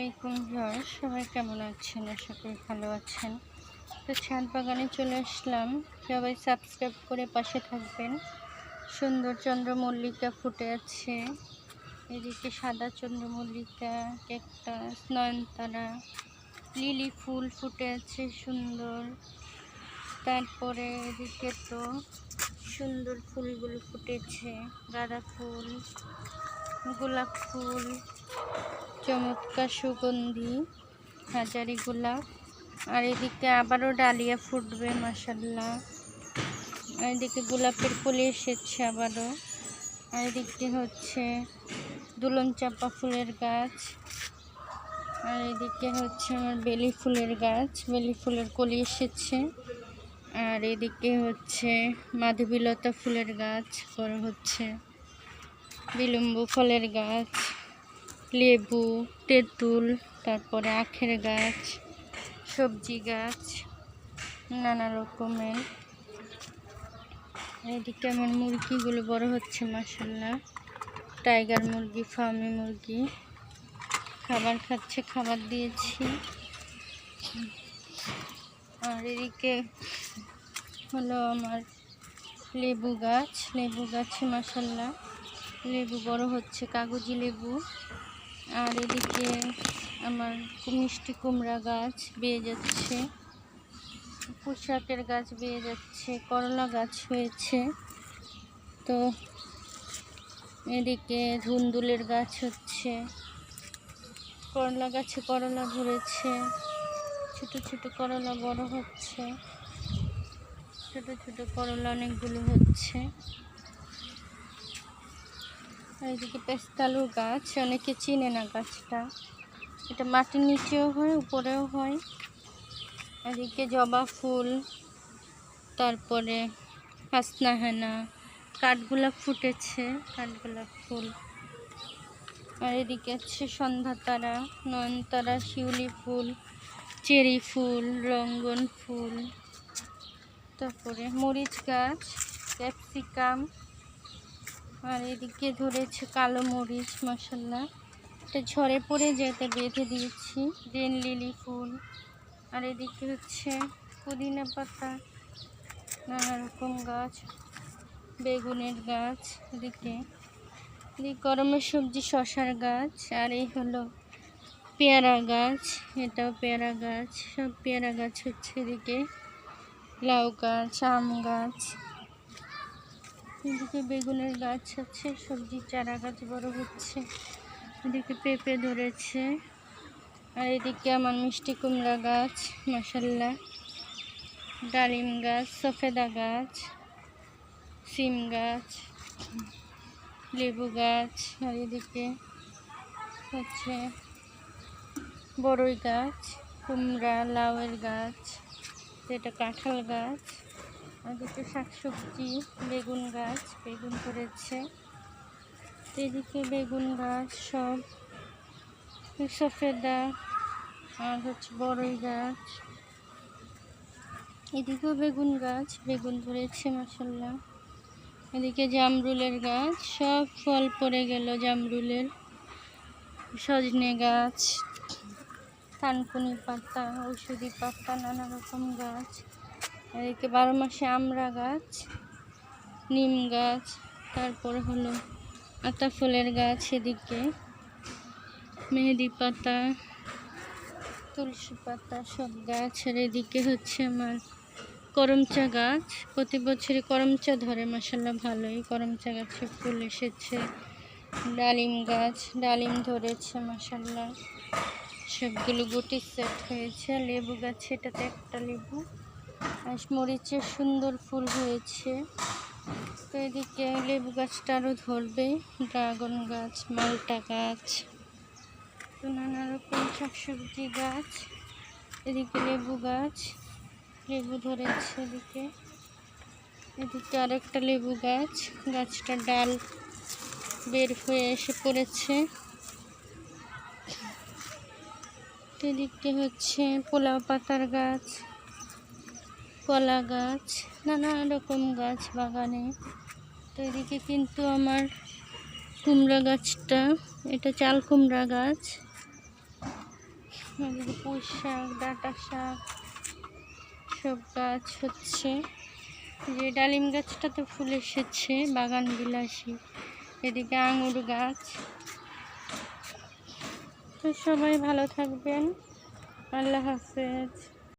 আলাইকুম ভিউয়ার্স, সবাই কেমন আছেন? আশা করি ভালো আছেন। তো ছাদ বাগানে চলে আসলাম, সবাই সাবস্ক্রাইব করে পাশে থাকবেন। সুন্দর চন্দ্রমল্লিকা ফুটে আছে, এদিকে সাদা চন্দ্রমল্লিকা, ক্যাকটাস, নয়নতারা, লিলি ফুল ফুটে আছে সুন্দর। তারপরে এদিকে তো সুন্দর ফুলগুলো ফুটেছে, গাঁদা ফুল, গোলাপ ফুল, চমৎকার সুগন্ধি হাজারি গোলাপ। আর এদিকে আবারও ডালিয়া ফুটবে মাশাআল্লাহ। আর এদিকে গোলাপের কলি এসেছে আবারও। আর এদিকে হচ্ছে দুলন চাপা ফুলের গাছ। আর এদিকে হচ্ছে আমার বেলি ফুলের গাছ, বেলি ফুলের কলি এসেছে। আর এদিকে হচ্ছে মাধবীলতা ফুলের গাছ, পরে হচ্ছে বিলম্ব ফলের গাছ, লেবু, তেঁতুল, তারপরে আখের গাছ, সবজি গাছ, নানা রকমের। এদিকে আমার মুরগিগুলো বড় হচ্ছে মাশাআল্লাহ। টাইগার মুরগি, ফার্মি মুরগি খাবার খাচ্ছে, খাবার দিয়েছি। আর এদিকে হলো আমার লেবু গাছ, লেবু গাছে মাশাআল্লাহ লেবু বড় হচ্ছে, কাগজি লেবু। আর এদিকে আমার মিষ্টি কুমড়া গাছ বেয়ে যাচ্ছে, পুঁইশাকের গাছ বেয়ে যাচ্ছে, করলা গাছ হয়েছে। তো এদিকে ধুন্দুলের গাছ হচ্ছে, করলা গাছে করলা ধরেছে, ছোট ছোট করলা বড় হচ্ছে, ছোট ছোট করলা অনেকগুলো হচ্ছে। এইদিকে পেস্তালুর গাছ, অনেকে চিনে না গাছটা, এটা মাটির নিচেও হয়, উপরেও হয়। এদিকে জবা ফুল, তারপরে হাসনাহেনা, কাঠগোলাপ ফুটেছে, কাঠগোলাপ ফুল। আর এদিকে আছে সন্ধ্যা তারা, নয়নতারা, শিউলি ফুল, চেরি ফুল, রঙ্গন ফুল, তারপরে মরিচ গাছ, ক্যাপসিকাম। আর এদিকে ধরেছে কালো মরিচ মাশাআল্লাহ, এটা ঝরে পড়ে যেতে বেঁধে দিয়েছি। গ্রিন লিলি ফুল। আর এদিকে হচ্ছে পুদিনা পাতা, নানা রকম গাছ, বেগুনের গাছ, এদিকে গরমের সবজি শশার গাছ। আর এই হলো পেয়ারা গাছ, এটাও পেয়ারা গাছ, সব পেয়ারা গাছ হচ্ছে। এদিকে লাউ গাছ, আম গাছ, এদিকে বেগুনের গাছ আছে, সবজি চারা গাছ বড় হচ্ছে। এদিকে পেঁপে ধরেছে। আর এদিকে আমার মিষ্টি কুমড়া গাছ মাশাআল্লাহ, ডালিম গাছ, সফেদা গাছ, সিম গাছ, লেবু গাছ। আর এদিকে হচ্ছে বড়ই গাছ, কুমড়া, লাউয়ের গাছ, এটা কাঁঠাল গাছ। আর এদিকে শাকসবজি, বেগুন গাছ, বেগুন ধরেছে। এদিকে বেগুন গাছ সব, সফেদা। আর হচ্ছে বড়ই গাছ, এদিকেও বেগুন গাছ, বেগুন ধরেছে মাশাআল্লাহ। এদিকে জামরুলের গাছ, সব ফল পড়ে গেল জামরুলের। সজনে গাছ, থানকুনি পাতা, ঔষধি পাতা, নানা রকম গাছ। এদিকে 12 মাসে আমড়া গাছ, নিম গাছ, তারপরে হলো আতা ফুলের গাছ, এদিকে মেহেদি পাতা, তুলসী পাতা, সব গাছ। আর এদিকে হচ্ছে আমার করমচা গাছ, প্রতি বছরই করমচা ধরে মাশাআল্লাহ ভালোই, করমচা গাছে ফুল এসেছে। ডালিম গাছ, ডালিম ধরেছে মাশাআল্লাহ, সবগুলো গুটি সেট হয়েছে। লেবু গাছে, এটাতে একটা লেবু। আর মরিচের সুন্দর ফুল হয়েছে। তো এদিকে লেবু গাছটা আরও ধরবে। ড্রাগন গাছ, মালটা গাছ, তো নানা রকম শাকসবজি গাছ। এদিকে লেবু গাছ, লেবু ধরেছে। এদিকে এদিকে আরেকটা লেবু গাছ, গাছটা ডাল বের হয়ে এসে পড়েছে। এদিকে হচ্ছে পোলাও পাতার গাছ, কলা গাছ, নানা রকম গাছ বাগানে। তো এদিকে কিন্তু আমার কুমড়া গাছটা, এটা চাল কুমড়া গাছ, এদিকে পুঁই শাক, ডাঁটা শাক সব গাছ হচ্ছে। যে ডালিম গাছটা তো ফুল এসেছে, বাগান বিলাসী। এদিকে আঙুর গাছ। তো সবাই ভালো থাকবেন। আল্লাহ হাফেজ।